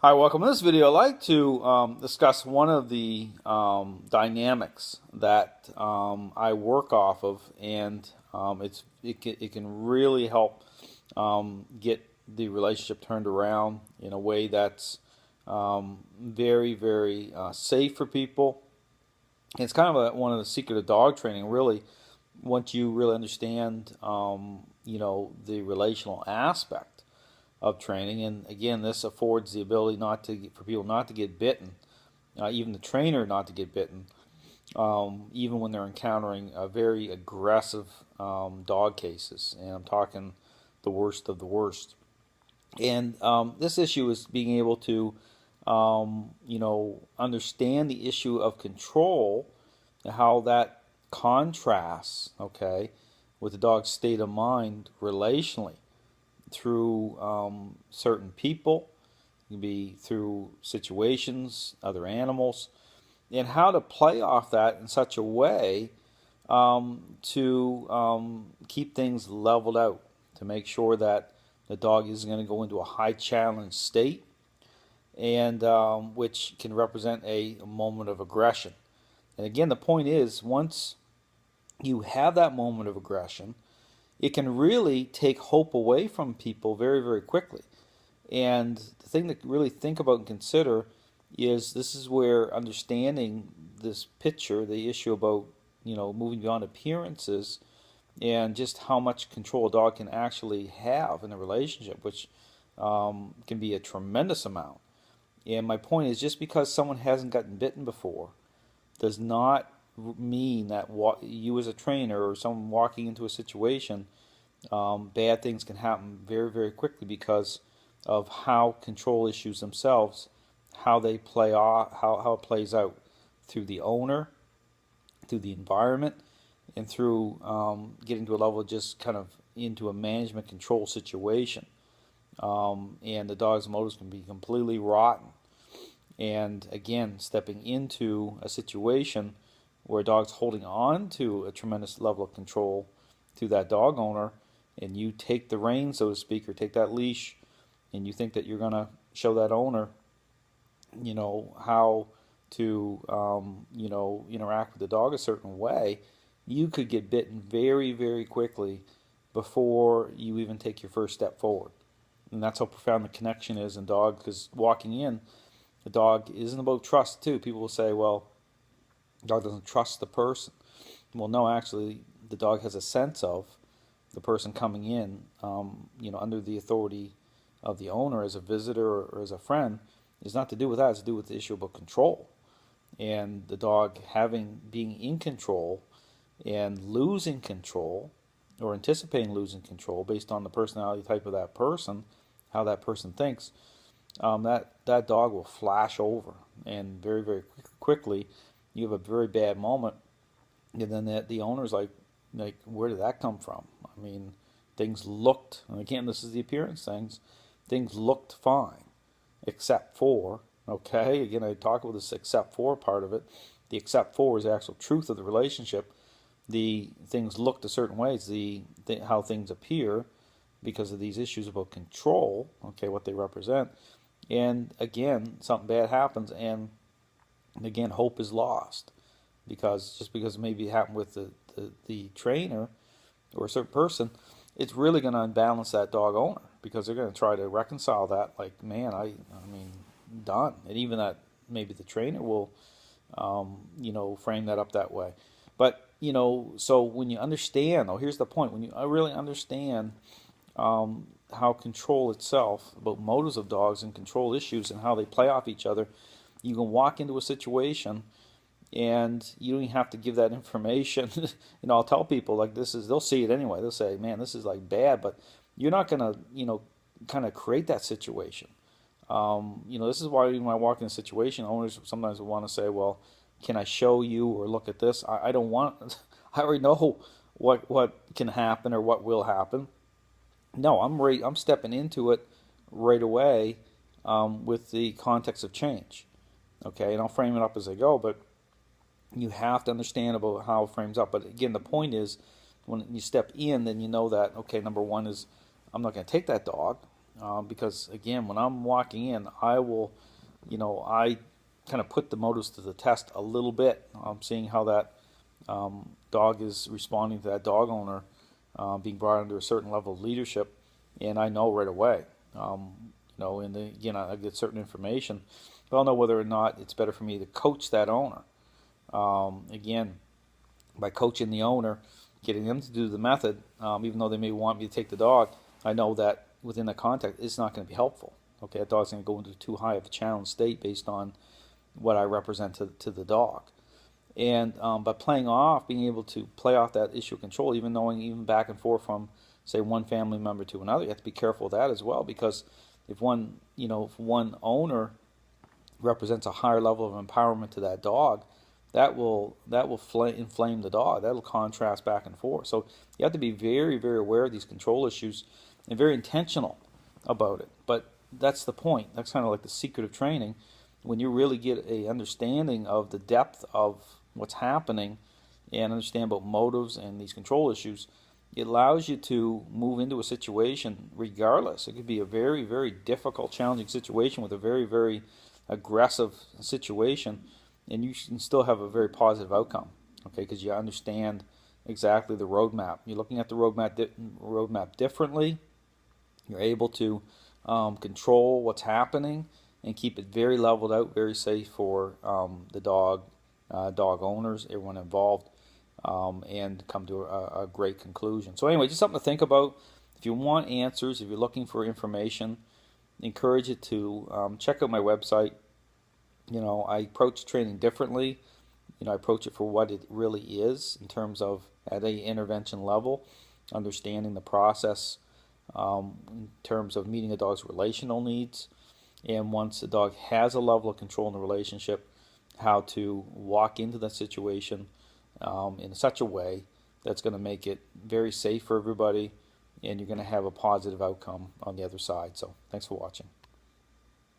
Hi, welcome. In this video, I'd like to discuss one of the dynamics that I work off of, and it can really help get the relationship turned around in a way that's very safe for people. And it's kind of one of the secret of dog training, really. Once you really understand, the relational aspect of training, and again, this affords the ability for people not to get bitten, even the trainer not to get bitten, even when they're encountering very aggressive dog cases, and I'm talking the worst of the worst. And this issue is being able to, understand the issue of control, how that contrasts, okay, with the dog's state of mind relationally through certain people, it can be through situations, other animals, and how to play off that in such a way to keep things leveled out, to make sure that the dog isn't going to go into a high challenge state, and which can represent a moment of aggression. And again, the point is, once you have that moment of aggression, it can really take hope away from people very quickly. And the thing to really think about and consider is this is where understanding this picture, the issue about moving beyond appearances, and just how much control a dog can actually have in a relationship, which can be a tremendous amount. And my point is, just because someone hasn't gotten bitten before does not mean that you as a trainer or someone walking into a situation, bad things can happen very quickly because of how control issues themselves, how they play off, how it plays out through the owner, through the environment, and through getting to a level of just kind of into a management control situation. And the dog's motives can be completely rotten. And again, stepping into a situation where a dog's holding on to a tremendous level of control through that dog owner, and you take the reins, so to speak, or take that leash, and you think that you're going to show that owner, how to, interact with the dog a certain way, you could get bitten very quickly before you even take your first step forward. And that's how profound the connection is in dog, because walking in, the dog isn't about trust too. People will say, well, the dog doesn't trust the person. Well, no, actually, the dog has a sense of the person coming in, under the authority of the owner as a visitor or as a friend. Is not to do with that. It's to do with the issue about control, and the dog being in control and losing control, or anticipating losing control based on the personality type of that person, how that person thinks. That dog will flash over, and very quickly you have a very bad moment, and then the owner's like, where did that come from? I mean, things looked, and again, this is the appearance things looked fine, except for, okay, again, I talk about this except for part of it. The except for is the actual truth of the relationship. The things looked a certain way, it's how things appear because of these issues about control, okay, what they represent. And again, something bad happens, and again, hope is lost, because maybe it happened with the trainer or a certain person, it's really going to unbalance that dog owner, because they're going to try to reconcile that, like, man, I mean, done. And even that, maybe the trainer will, frame that up that way. But, so when you understand, here's the point, when you really understand how control itself, about motives of dogs and control issues and how they play off each other, you can walk into a situation and you don't even have to give that information. I'll tell people, like, they'll see it anyway. They'll say, man, this is like bad, but you're not going to, kind of create that situation. This is why when I walk in a situation, owners sometimes will want to say, well, can I show you or look at this? I don't want, I already know what can happen or what will happen. No, I'm stepping into it right away with the context of change. Okay, and I'll frame it up as I go, but you have to understand about how it frames up. But again, the point is, when you step in, then you know that, okay, number one is, I'm not going to take that dog. because again, when I'm walking in, I will, I kind of put the motives to the test a little bit. I'm seeing how that dog is responding to that dog owner being brought under a certain level of leadership, and I know right away. And again, I get certain information, but I'll know whether or not it's better for me to coach that owner. Again, by coaching the owner, getting them to do the method, even though they may want me to take the dog, I know that within the context, it's not going to be helpful. Okay, that dog's going to go into too high of a challenge state based on what I represent to the dog. And by playing off, being able to play off that issue of control, even knowing even back and forth from, say, one family member to another, you have to be careful of that as well, because if one owner represents a higher level of empowerment to that dog, that will inflame the dog. That'll contrast back and forth. So you have to be very, very aware of these control issues and very intentional about it. But that's the point. That's kind of like the secret of training. When you really get a understanding of the depth of what's happening and understand about motives and these control issues, it allows you to move into a situation regardless. It could be a very, very difficult, challenging situation with a very, very aggressive situation, and you can still have a very positive outcome, okay, because you understand exactly the roadmap. You're looking at the roadmap differently. You're able to control what's happening and keep it very leveled out, very safe for the dog owners, everyone involved, and come to a great conclusion. So anyway, just something to think about. If you want answers, if you're looking for information, encourage you to check out my website. I approach training differently. I approach it for what it really is in terms of at a intervention level, understanding the process in terms of meeting a dog's relational needs, and once the dog has a level of control in the relationship, how to walk into that situation in such a way that's going to make it very safe for everybody, and you're going to have a positive outcome on the other side. So thanks for watching.